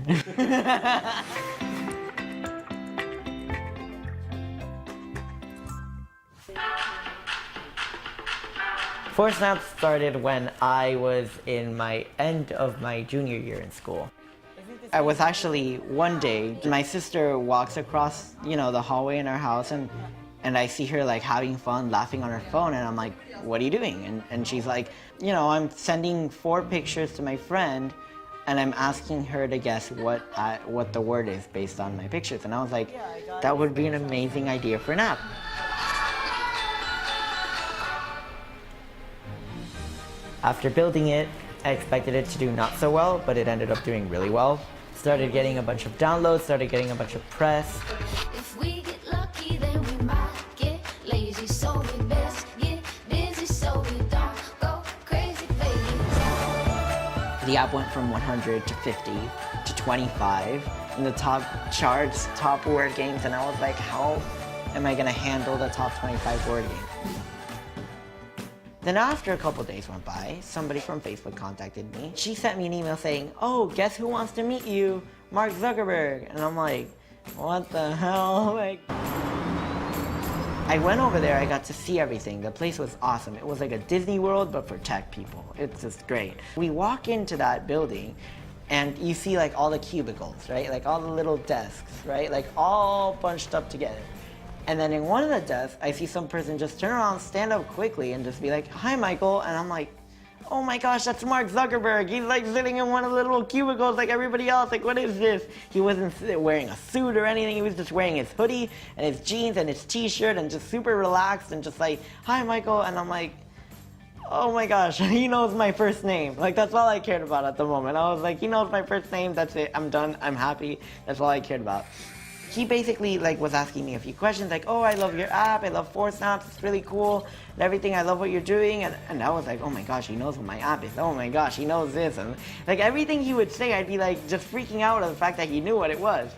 Four Snaps started when I was in my end of my junior year in school. I was actually, one day, my sister walks across, the hallway in our house, and I see her like having fun, laughing on her phone, and I'm like, what are you doing? And she's like, I'm sending 4 pictures to my friend, and I'm asking her to guess what the word is based on my pictures. And I was like, that would be an amazing idea for an app. After building it, I expected it to do not so well, but it ended up doing really well. Started getting a bunch of downloads, started getting a bunch of press. If we get lucky, then we might get lazy, so we best get busy so we don't go crazy, baby. The app went from 100 to 50 to 25 in the top charts, top word games, and I was like, how am I gonna handle the top 25 word games? Then after a couple days went by, somebody from Facebook contacted me. She sent me an email saying, oh, guess who wants to meet you? Mark Zuckerberg. And I'm like, what the hell? Like, I went over there, I got to see everything. The place was awesome. It was like a Disney World, but for tech people. It's just great. We walk into that building, and you see like all the cubicles, right? Like all the little desks, right? Like all bunched up together. And then in one of the desks, I see some person just turn around, stand up quickly, and just be like, hi, Michael. And I'm like, oh my gosh, that's Mark Zuckerberg. He's like sitting in one of the little cubicles like everybody else. Like, what is this? He wasn't wearing a suit or anything. He was just wearing his hoodie and his jeans and his t-shirt and just super relaxed and just like, hi, Michael. And I'm like, oh my gosh, he knows my first name. Like, that's all I cared about at the moment. I was like, he knows my first name. That's it. I'm done. I'm happy. That's all I cared about. He basically was asking me a few questions like, oh, I love your app, I love Four Snaps, it's really cool, and everything, I love what you're doing, and I was like, oh my gosh, he knows what my app is, oh my gosh, he knows this, and like everything he would say, I'd be like just freaking out at the fact that he knew what it was.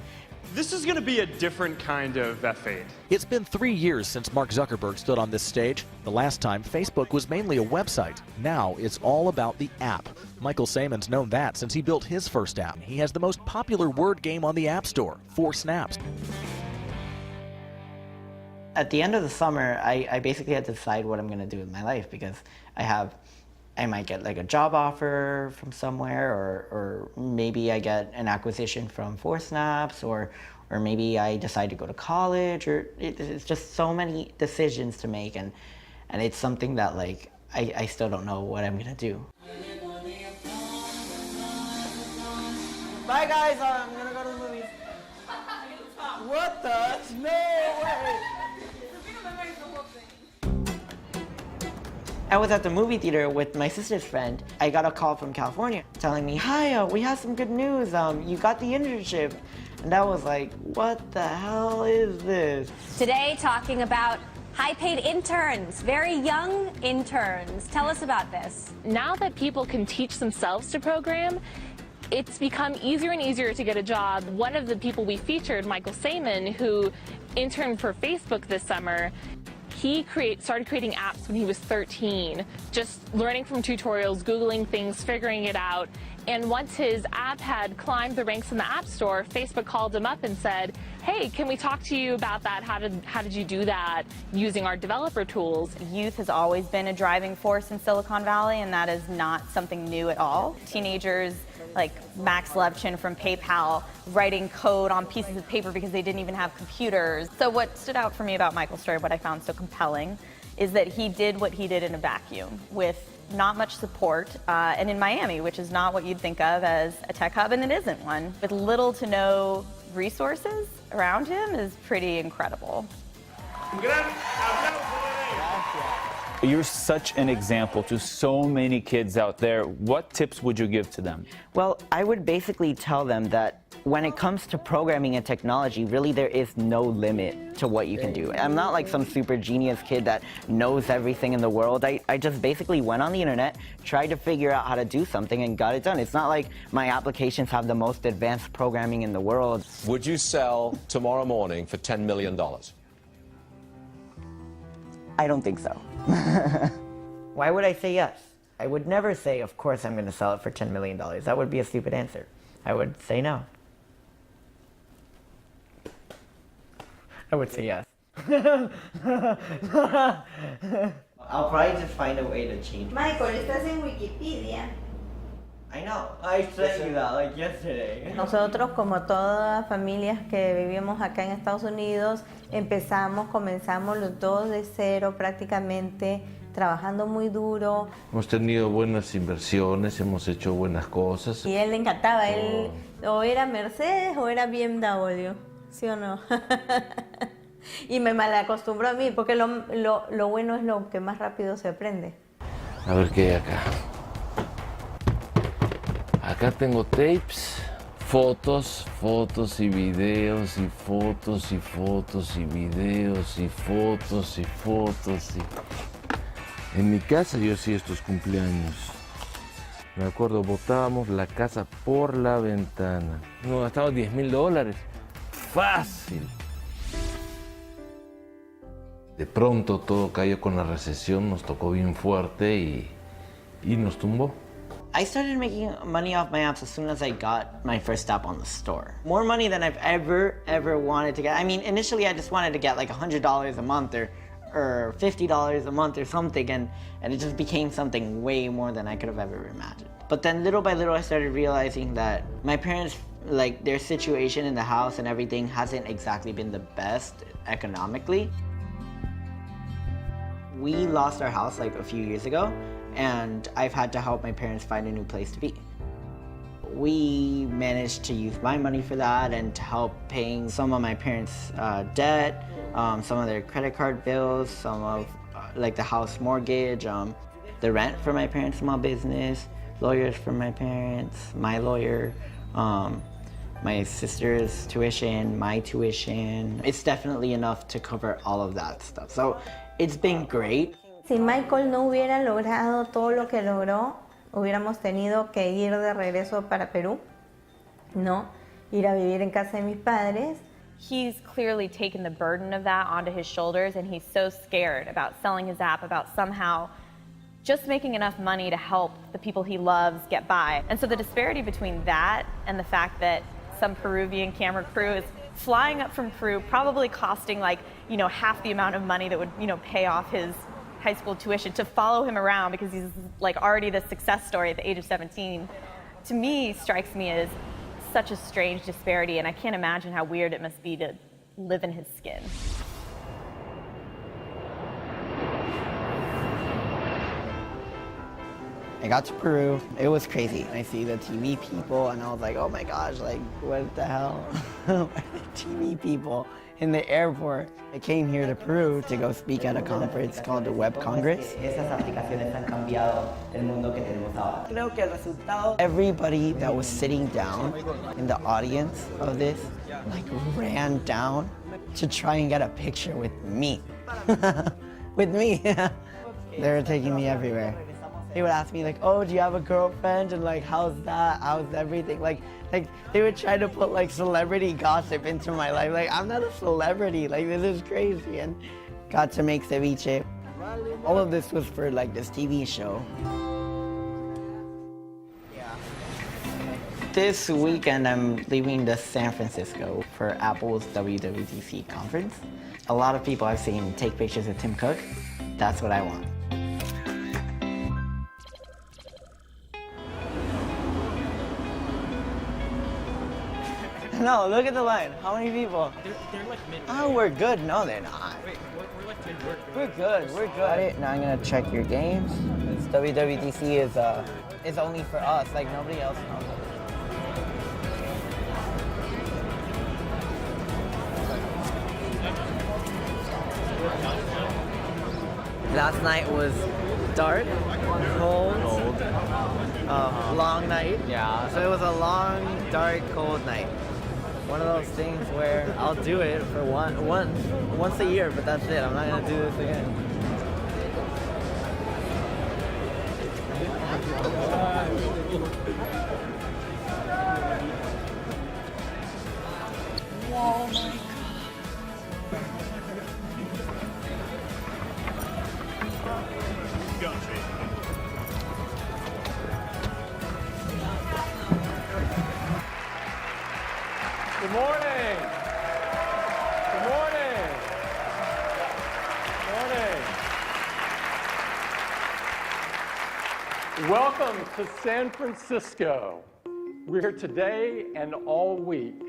This is going to be a different kind of F8. It's been 3 years since Mark Zuckerberg stood on this stage. The last time, Facebook was mainly a website. Now it's all about the app. Michael Sayman's known that since he built his first app. He has the most popular word game on the App Store, Four Snaps. At the end of the summer, I basically had to decide what I'm going to do with my life, because I might get like a job offer from somewhere, or maybe I get an acquisition from Four Snaps, or maybe I decide to go to college, or it's just so many decisions to make, and it's something that like I still don't know what I'm gonna do. Bye guys, I'm gonna go to the movies. What the? No way! I was at the movie theater with my sister's friend. I got a call from California telling me, hi, we have some good news. You got the internship. And I was like, what the hell is this? Today, talking about high-paid interns, very young interns. Tell us about this. Now that people can teach themselves to program, it's become easier and easier to get a job. One of the people we featured, Michael Sayman, who interned for Facebook this summer, he started creating apps when he was 13, just learning from tutorials, Googling things, figuring it out. And once his app had climbed the ranks in the App Store, Facebook called him up and said, hey, can we talk to you about that? How did you do that using our developer tools? Youth has always been a driving force in Silicon Valley, and that is not something new at all. Teenagers like Max Levchin from PayPal writing code on pieces of paper because they didn't even have computers. So what stood out for me about Michael's story, what I found so compelling, is that he did what he did in a vacuum with not much support, and in Miami, which is not what you'd think of as a tech hub, and it isn't one. With little to no resources around him is pretty incredible. You're such an example to so many kids out there. What tips would you give to them? Well, I would basically tell them that when it comes to programming and technology, really there is no limit to what you can do. I'm not like some super genius kid that knows everything in the world. I just basically went on the internet, tried to figure out how to do something, and got it done. It's not like my applications have the most advanced programming in the world. Would you sell tomorrow morning for $10 million? I don't think so. Why would I say yes? I would never say, of course I'm going to sell it for $10 million. That would be a stupid answer. I would say no. I would say yes. I'll probably just find a way to change. Michael, estás en Wikipedia. I know. I sent you that like yesterday. Nosotros, como todas familias que vivimos acá en Estados Unidos, comenzamos los dos de cero prácticamente, trabajando muy duro. Hemos tenido buenas inversiones, hemos hecho buenas cosas. Y él le encantaba, él o era Mercedes o era BMW, ¿sí o no? Y me malacostumbró a mí, porque lo bueno es lo que más rápido se aprende. A ver qué hay acá. Acá tengo tapes, fotos y videos y fotos y fotos y videos y fotos y fotos. En mi casa yo hacía estos cumpleaños. Me acuerdo, botábamos la casa por la ventana. Nos gastaba $10.000. Fácil. De pronto todo cayó con la recesión, nos tocó bien fuerte y nos tumbó. I started making money off my apps as soon as I got my first app on the store. More money than I've ever wanted to get. I mean, initially I just wanted to get like $100 a month or $50 a month or something, and it just became something way more than I could have ever imagined. But then little by little I started realizing that my parents, like their situation in the house and everything hasn't exactly been the best economically. We lost our house like a few years ago, and I've had to help my parents find a new place to be. We managed to use my money for that and to help paying some of my parents' debt, some of their credit card bills, some of like the house mortgage, the rent for my parents' small business, lawyers for my parents, my lawyer, my sister's tuition, my tuition. It's definitely enough to cover all of that stuff. So it's been great. Si Michael no hubiera logrado todo lo que logró, hubiéramos tenido que ir de regreso para Perú, ¿no? Ir a vivir en casa de mis padres. He's clearly taken the burden of that onto his shoulders, and he's so scared about selling his app, about somehow just making enough money to help the people he loves get by. And so the disparity between that and the fact that some Peruvian camera crew is flying up from Peru, probably costing like, half the amount of money that would, pay off his high school tuition, to follow him around because he's like already the success story at the age of 17, to me strikes me as such a strange disparity, and I can't imagine how weird it must be to live in his skin. I got to Peru, it was crazy. I see the TV people and I was like, oh my gosh, like what the hell? TV people in the airport. I came here to Peru to go speak at a conference called the Web Congress. Everybody that was sitting down in the audience of this like ran down to try and get a picture with me. With me. They were taking me everywhere. They would ask me like, oh, do you have a girlfriend? And like, how's that? How's everything? Like they would try to put like celebrity gossip into my life. Like, I'm not a celebrity. Like, this is crazy. And got to make ceviche. All of this was for like this TV show. This weekend, I'm leaving to San Francisco for Apple's WWDC conference. A lot of people I've seen take pictures of Tim Cook. That's what I want. No, look at the line. How many people? They're like mid. Oh, we're good. No, they're not. Wait, we're like mid. We're good. We're good. Now I'm gonna check your games. This WWDC is only for us. Like nobody else knows it. Last night was dark, cold, long night. Yeah. So it was a long, dark, cold night. One of those things where I'll do it for once a year, but that's it. I'm not gonna do this again. Oh my God. Good morning. Good morning. Welcome to San Francisco. We're here today and all week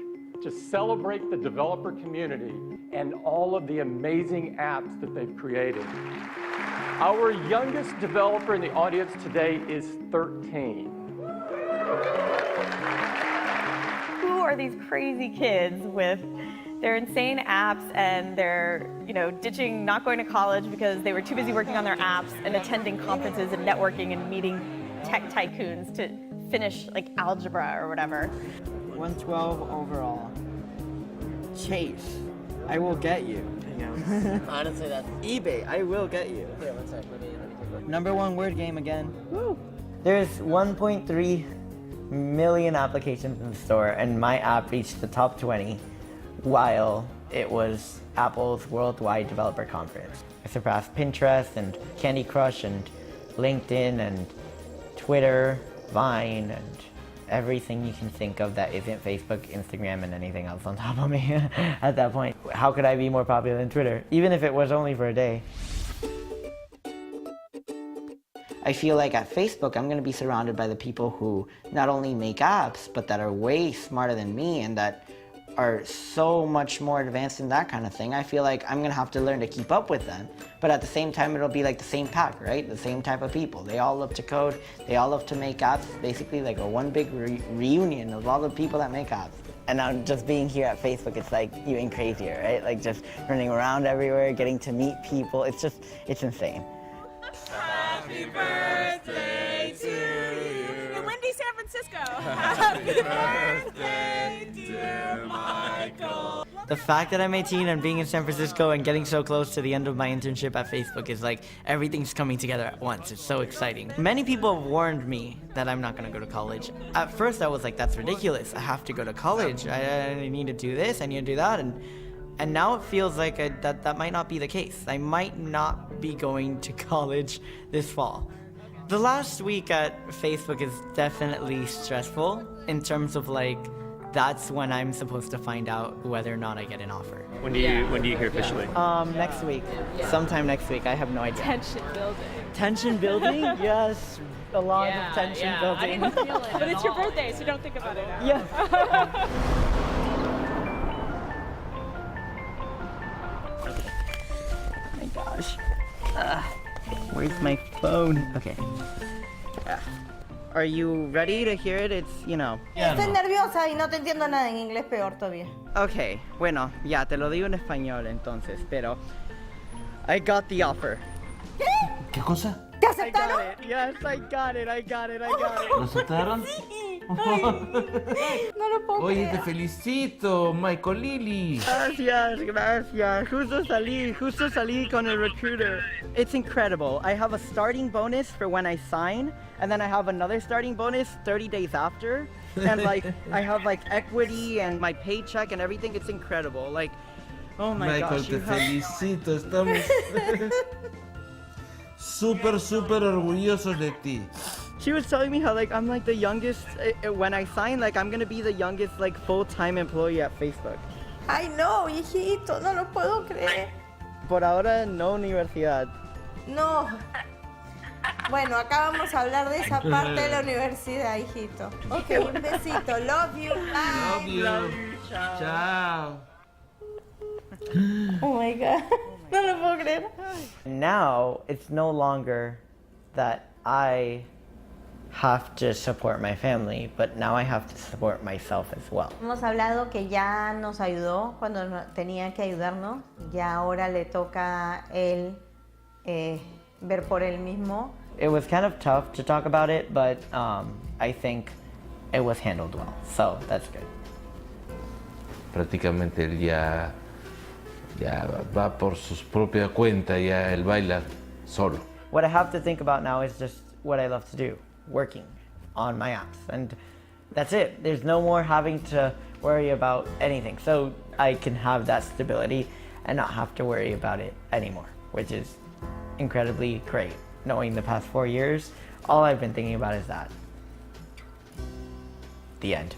to celebrate the developer community and all of the amazing apps that they've created. Our youngest developer in the audience today is 13. Who are these crazy kids with their insane apps and they're, ditching not going to college because they were too busy working on their apps and attending conferences and networking and meeting tech tycoons to finish like algebra or whatever. 112 overall. Chase, I will get you. Honestly, that's eBay, I will get you. Here, one sec. Let me take a look. #1 word game again. Woo! There's 1.3 million applications in the store, and my app reached the top 20 while it was Apple's Worldwide Developer Conference. I surpassed Pinterest and Candy Crush and LinkedIn and Twitter, Vine, and everything you can think of that isn't Facebook, Instagram, and anything else on top of me at that point. How could I be more popular than Twitter, even if it was only for a day? I feel like at Facebook, I'm going to be surrounded by the people who not only make apps, but that are way smarter than me and that are so much more advanced in that kind of thing. I feel like I'm going to have to learn to keep up with them. But at the same time, it'll be like the same pack, right? The same type of people. They all love to code. They all love to make apps. Basically like a one big reunion of all the people that make apps. And now just being here at Facebook, it's like even crazier, right? Like just running around everywhere, getting to meet people. It's insane. Happy birthday to you. In windy San Francisco. Happy birthday, dear Michael. The fact that I'm 18 and being in San Francisco and getting so close to the end of my internship at Facebook is like everything's coming together at once. It's so exciting. Many people have warned me that I'm not going to go to college. At first I was like, that's ridiculous. I have to go to college. I need to do this, I need to do that. And now it feels like that might not be the case. I might not be going to college this fall. The last week at Facebook is definitely stressful in terms of like, that's when I'm supposed to find out whether or not I get an offer. When do you hear officially? Next week. Sometime next week. I have no idea. Tension building. Tension building? Yes. A lot of tension building. I didn't feel it. But it's your birthday, so don't think about it now. Yeah. Oh my gosh. Where's my phone? Okay. Are you ready to hear it? It's, Estoy nerviosa y no te entiendo nada en inglés, peor todavía. Okay, bueno, ya te lo digo en español entonces, pero I got the offer. ¿Qué cosa? ¿Te aceptaron? I got it. Yes, I got it. ¿Lo aceptaron? Sí. No lo puedo Oye, creer. te felicito, Michael Lily. Gracias. Justo salí con el recruiter. It's incredible. I have a starting bonus for when I sign, and then I have another starting bonus 30 days after. And like, I have like equity and my paycheck and everything. It's incredible. Like, oh my Michael, gosh. te felicito. Estamos súper orgullosos de ti. She was telling me how like I'm like the youngest, when I sign, like I'm gonna be the youngest like full-time employee at Facebook. Ay, no, hijito, no lo puedo creer. Por ahora, no universidad. No. Bueno, acá vamos a hablar de esa parte de la universidad, hijito. Ok, un besito. Love you. Bye. Love you. Chao. Oh my God. No lo puedo creer. Now, it's no longer that I have to support my family, but now I have to support myself as well. Hemos hablado que ya nos ayudó cuando tenía que ayudarnos. Ya ahora le toca a él ver por él mismo. It was kind of tough to talk about it, but I think it was handled well, so that's good. Prácticamente él ya va por su propia cuenta, ya él baila solo. What I have to think about now is just what I love to do, working on my apps, and that's it. There's no more having to worry about anything, so I can have that stability and not have to worry about it anymore, which is incredibly great. Knowing the past 4 years, all I've been thinking about is that. The end.